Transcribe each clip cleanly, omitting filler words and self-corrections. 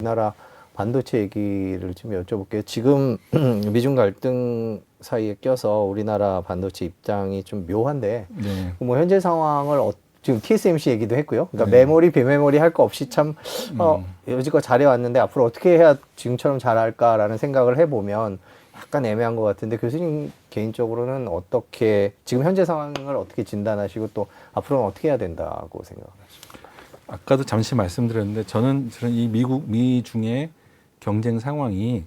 우리나라 반도체 얘기를 좀 여쭤볼게요. 지금 미중 갈등 사이에 껴서 우리나라 반도체 입장이 좀 묘한데, 네. 뭐 현재 상황을 지금 TSMC 얘기도 했고요. 그러니까 네. 메모리, 비메모리 할 거 없이 참 여지껏 잘해왔는데 앞으로 어떻게 해야 지금처럼 잘할까라는 생각을 해보면 약간 애매한 것 같은데, 교수님 개인적으로는 어떻게 지금 현재 상황을 어떻게 진단하시고 또 앞으로는 어떻게 해야 된다고 생각하십니까? 아까도 잠시 말씀드렸는데 저는 이 미중의 경쟁 상황이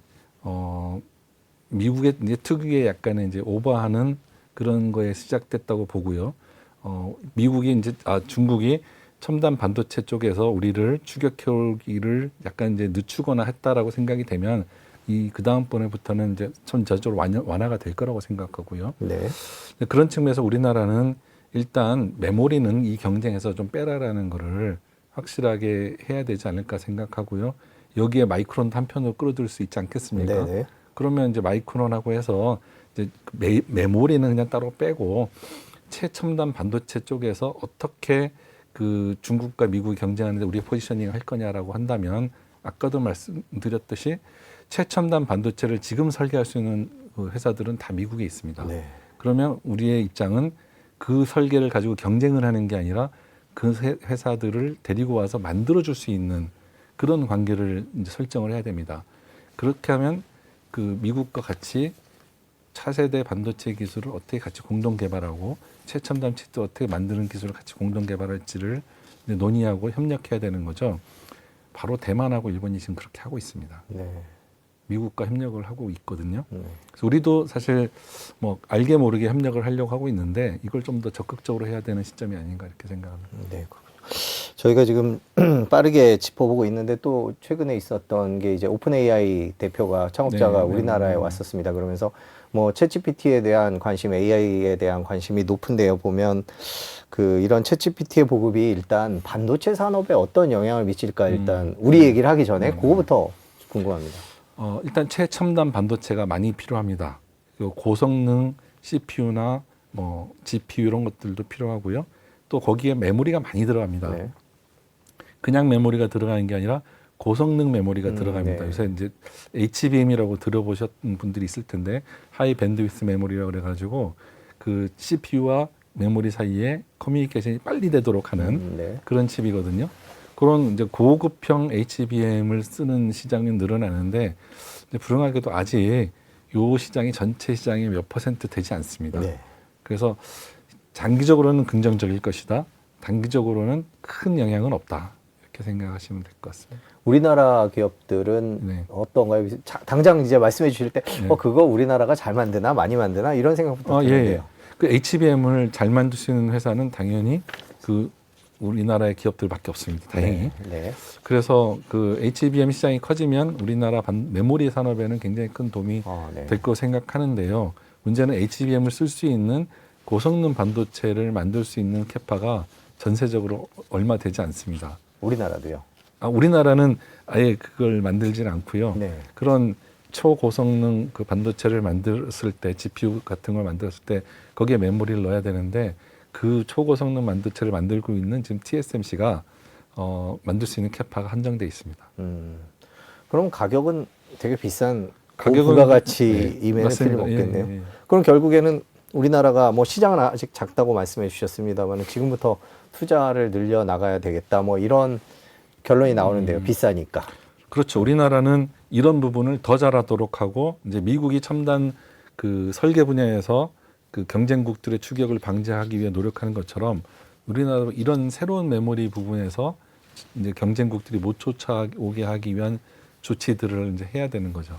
미국의 이제 특유의 약간의 이제 오버하는 그런 거에 시작됐다고 보고요. 미국이 이제 중국이 첨단 반도체 쪽에서 우리를 추격해오기를 약간 이제 늦추거나 했다라고 생각이 되면 그 다음번에부터는 이제 전적으로 완화가 될 거라고 생각하고요. 네. 그런 측면에서 우리나라는 일단 메모리는 이 경쟁에서 좀 빼라라는 거를 확실하게 해야 되지 않을까 생각하고요. 여기에 마이크론도 한편으로 끌어들 수 있지 않겠습니까? 네네. 그러면 이제 마이크론하고 해서 이제 메모리는 그냥 따로 빼고 최첨단 반도체 쪽에서 어떻게 그 중국과 미국이 경쟁하는데 우리 포지셔닝을 할 거냐라고 한다면 아까도 말씀드렸듯이 최첨단 반도체를 지금 설계할 수 있는 그 회사들은 다 미국에 있습니다. 네. 그러면 우리의 입장은 그 설계를 가지고 경쟁을 하는 게 아니라 그 회사들을 데리고 와서 만들어줄 수 있는 그런 관계를 이제 설정을 해야 됩니다. 그렇게 하면 그 미국과 같이 차세대 반도체 기술을 어떻게 같이 공동 개발하고 최첨단 칩도 어떻게 만드는 기술을 같이 공동 개발할지를 이제 논의하고 협력해야 되는 거죠. 바로 대만하고 일본이 지금 그렇게 하고 있습니다. 네. 미국과 협력을 하고 있거든요. 그래서 우리도 사실 뭐 알게 모르게 협력을 하려고 하고 있는데 이걸 좀 더 적극적으로 해야 되는 시점이 아닌가 이렇게 생각합니다. 네, 그렇군요. 저희가 지금 빠르게 짚어보고 있는데 또 최근에 있었던 게 이제 오픈 AI 대표가 창업자가 네, 우리나라에 왔었습니다. 그러면서 뭐 챗GPT에 대한 관심, AI에 대한 관심이 높은데요. 보면 그 이런 챗GPT의 보급이 일단 반도체 산업에 어떤 영향을 미칠까 일단 우리 얘기를 하기 전에 그거부터 궁금합니다. 일단 최첨단 반도체가 많이 필요합니다. 고성능 CPU나 뭐 GPU 이런 것들도 필요하고요. 또 거기에 메모리가 많이 들어갑니다. 네. 그냥 메모리가 들어가는 게 아니라 고성능 메모리가 들어갑니다. 네. 요새 이제 HBM이라고 들어보셨던 분들이 있을 텐데 하이 밴드위스 메모리라고 그래가지고 그 CPU와 메모리 사이에 커뮤니케이션이 빨리 되도록 하는 네. 그런 칩이거든요. 그런 이제 고급형 HBM을 쓰는 시장이 늘어나는데 불행하게도 아직 이 시장이 전체 시장의 몇 % 되지 않습니다. 네. 그래서 장기적으로는 긍정적일 것이다. 단기적으로는 큰 영향은 없다. 이렇게 생각하시면 될 것 같습니다. 우리나라 기업들은 네. 어떤가요? 당장 이제 말씀해 주실 때, 네. 그거 우리나라가 잘 만드나, 많이 만드나, 이런 생각부터 예. 드는데요. 그 HBM을 잘 만들 수 있는 회사는 당연히 그 우리나라의 기업들밖에 없습니다. 다행히. 네. 네. 그래서 그 HBM 시장이 커지면 우리나라 메모리 산업에는 굉장히 큰 도움이 네. 될 거라고 생각하는데요. 문제는 HBM을 쓸 수 있는 고성능 반도체를 만들 수 있는 캐파가 전세적으로 얼마 되지 않습니다. 우리나라도요. 우리나라는 아예 그걸 만들지는 않고요. 네. 그런 초고성능 그 반도체를 만들었을 때 GPU 같은 걸 만들었을 때 거기에 메모리를 넣어야 되는데 그 초고성능 반도체를 만들고 있는 지금 TSMC가 만들 수 있는 캐파가 한정돼 있습니다. 그럼 가격은 되게 비싼 가격은 부가가치임에는 맞습니다. 틀림없겠네요. 예. 그럼 결국에는 우리나라가 뭐 시장은 아직 작다고 말씀해 주셨습니다만 지금부터 투자를 늘려 나가야 되겠다 뭐 이런 결론이 나오는데요. 비싸니까. 그렇죠. 우리나라는 이런 부분을 더 잘하도록 하고 이제 미국이 첨단 그 설계 분야에서 그 경쟁국들의 추격을 방지하기 위해 노력하는 것처럼 우리나라도 이런 새로운 메모리 부분에서 이제 경쟁국들이 못 쫓아오게 하기 위한 조치들을 이제 해야 되는 거죠.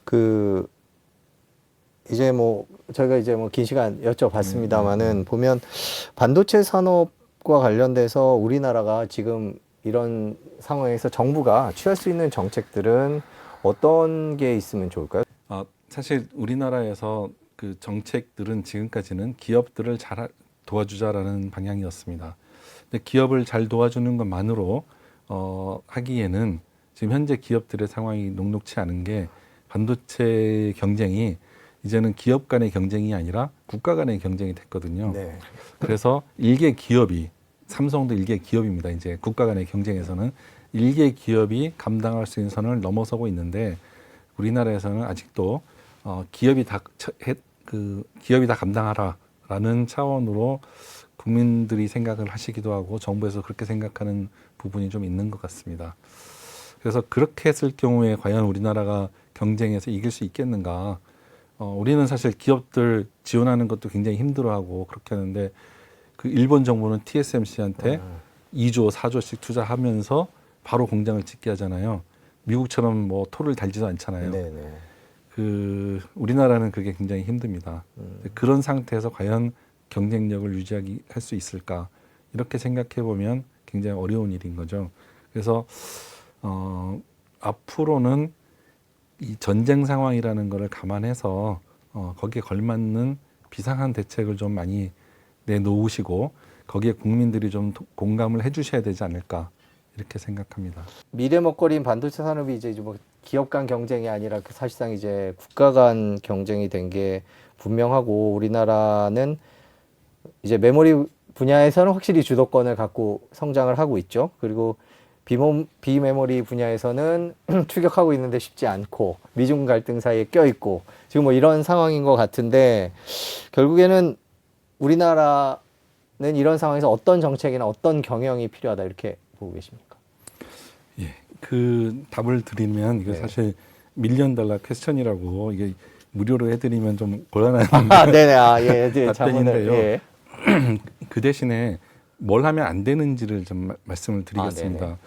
그 이제 뭐 저희가 이제 뭐 긴 시간 여쭤봤습니다만은 보면 반도체 산업과 관련돼서 우리나라가 지금 이런 상황에서 정부가 취할 수 있는 정책들은 어떤 게 있으면 좋을까요? 사실 우리나라에서 그 정책들은 지금까지는 기업들을 잘 도와주자라는 방향이었습니다. 근데 기업을 잘 도와주는 것만으로 하기에는 지금 현재 기업들의 상황이 녹록치 않은 게 반도체 경쟁이 이제는 기업 간의 경쟁이 아니라 국가 간의 경쟁이 됐거든요. 네. 그래서 일개 기업이 삼성도 일개 기업입니다. 이제 국가 간의 경쟁에서는 일개 기업이 감당할 수 있는 선을 넘어서고 있는데 우리나라에서는 아직도 기업이 다 감당하라라는 차원으로 국민들이 생각을 하시기도 하고 정부에서 그렇게 생각하는 부분이 좀 있는 것 같습니다. 그래서 그렇게 했을 경우에 과연 우리나라가 경쟁에서 이길 수 있겠는가? 우리는 사실 기업들 지원하는 것도 굉장히 힘들어하고 그렇게 하는데 그 일본 정부는 TSMC한테 2조, 4조씩 투자하면서 바로 공장을 짓게 하잖아요. 미국처럼 뭐 토를 달지도 않잖아요. 네네. 우리나라는 그게 굉장히 힘듭니다. 그런 상태에서 과연 경쟁력을 유지하기 할 수 있을까? 이렇게 생각해 보면 굉장히 어려운 일인 거죠. 그래서 앞으로는 이 전쟁 상황이라는 것을 감안해서 거기에 걸맞는 비상한 대책을 좀 많이 내놓으시고 거기에 국민들이 좀 공감을 해주셔야 되지 않을까 이렇게 생각합니다. 미래 먹거리인 반도체 산업이 이제 뭐 기업 간 경쟁이 아니라 그 사실상 이제 국가 간 경쟁이 된 게 분명하고 우리나라는 이제 메모리 분야에서는 확실히 주도권을 갖고 성장을 하고 있죠. 그리고 비메모리 분야에서는 추격하고 있는데 쉽지 않고 미중 갈등 사이에 껴 있고 지금 뭐 이런 상황인 것 같은데 결국에는 우리나라는 이런 상황에서 어떤 정책이나 어떤 경영이 필요하다 이렇게 보고 계십니까? 예, 그 답을 드리면 이게 네. 사실 밀리언 달러 퀘스천이라고 이게 무료로 해드리면 좀 곤란한 네네, 예, 답변인데요. 예. 그 대신에 뭘 하면 안 되는지를 좀 말씀을 드리겠습니다.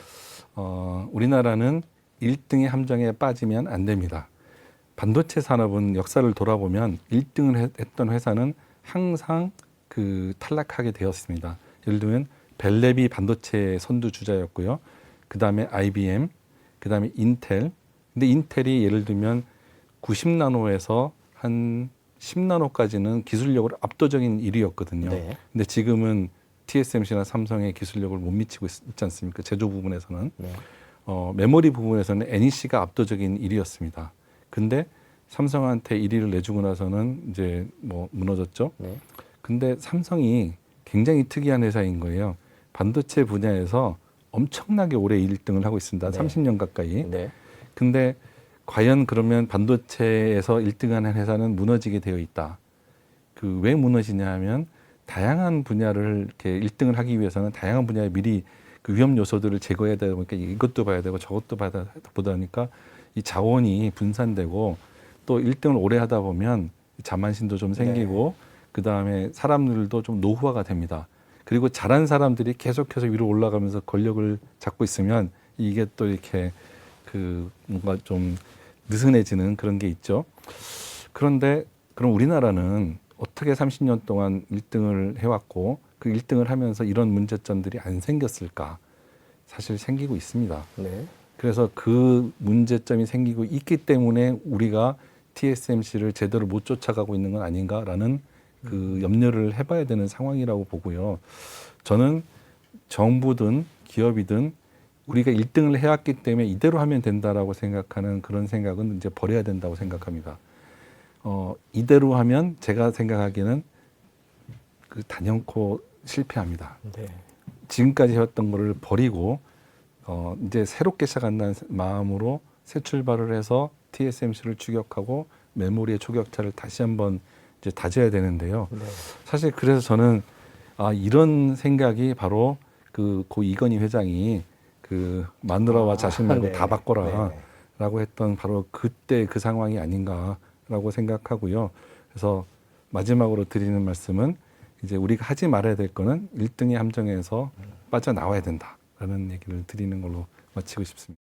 우리나라는 1등의 함정에 빠지면 안 됩니다. 반도체 산업은 역사를 돌아보면 1등을 했던 회사는 항상 탈락하게 되었습니다. 예를 들면 벨레비 반도체 선두주자였고요. 그 다음에 IBM, 그 다음에 인텔. 근데 인텔이 예를 들면 90나노에서 한 10나노까지는 기술력으로 압도적인 1위였거든요. 네. 근데 지금은 TSMC나 삼성의 기술력을 못 미치고 있지 않습니까? 제조 부분에서는. 네. 메모리 부분에서는 NEC가 압도적인 1위였습니다. 근데 삼성한테 1위를 내주고 나서는 이제 뭐 무너졌죠. 네. 근데 삼성이 굉장히 특이한 회사인 거예요. 반도체 분야에서 엄청나게 오래 1등을 하고 있습니다. 네. 30년 가까이. 네. 근데 과연 그러면 반도체에서 1등하는 회사는 무너지게 되어 있다. 왜 무너지냐 하면 다양한 분야를 이렇게 1등을 하기 위해서는 다양한 분야에 미리 그 위험 요소들을 제거해야 되다 보니까 이것도 봐야 되고 저것도 보다 보니까 이 자원이 분산되고 또 1등을 오래 하다 보면 자만심도 좀 생기고 그 다음에 사람들도 좀 노후화가 됩니다. 그리고 잘한 사람들이 계속해서 위로 올라가면서 권력을 잡고 있으면 이게 또 이렇게 뭔가 좀 느슨해지는 그런 게 있죠. 그런데 그럼 우리나라는 어떻게 30년 동안 1등을 해왔고 그 1등을 하면서 이런 문제점들이 안 생겼을까? 사실 생기고 있습니다. 네. 그래서 그 문제점이 생기고 있기 때문에 우리가 TSMC를 제대로 못 쫓아가고 있는 건 아닌가라는 그 염려를 해봐야 되는 상황이라고 보고요. 저는 정부든 기업이든 우리가 1등을 해왔기 때문에 이대로 하면 된다라고 생각하는 그런 생각은 이제 버려야 된다고 생각합니다. 이대로 하면 제가 생각하기에는 단연코 실패합니다. 네. 지금까지 해왔던 거를 버리고 이제 새롭게 시작한다는 마음으로 새 출발을 해서 TSMC를 추격하고 메모리의 초격차를 다시 한번 이제 다져야 되는데요. 네. 사실 그래서 저는 이런 생각이 바로 고 이건희 회장이 마누라와 자식 말고 네. 다 바꿔라 네. 라고 했던 바로 그때 그 상황이 아닌가라고 생각하고요. 그래서 마지막으로 드리는 말씀은 이제 우리가 하지 말아야 될 거는 1등의 함정에서 빠져나와야 된다라는 얘기를 드리는 걸로 마치고 싶습니다.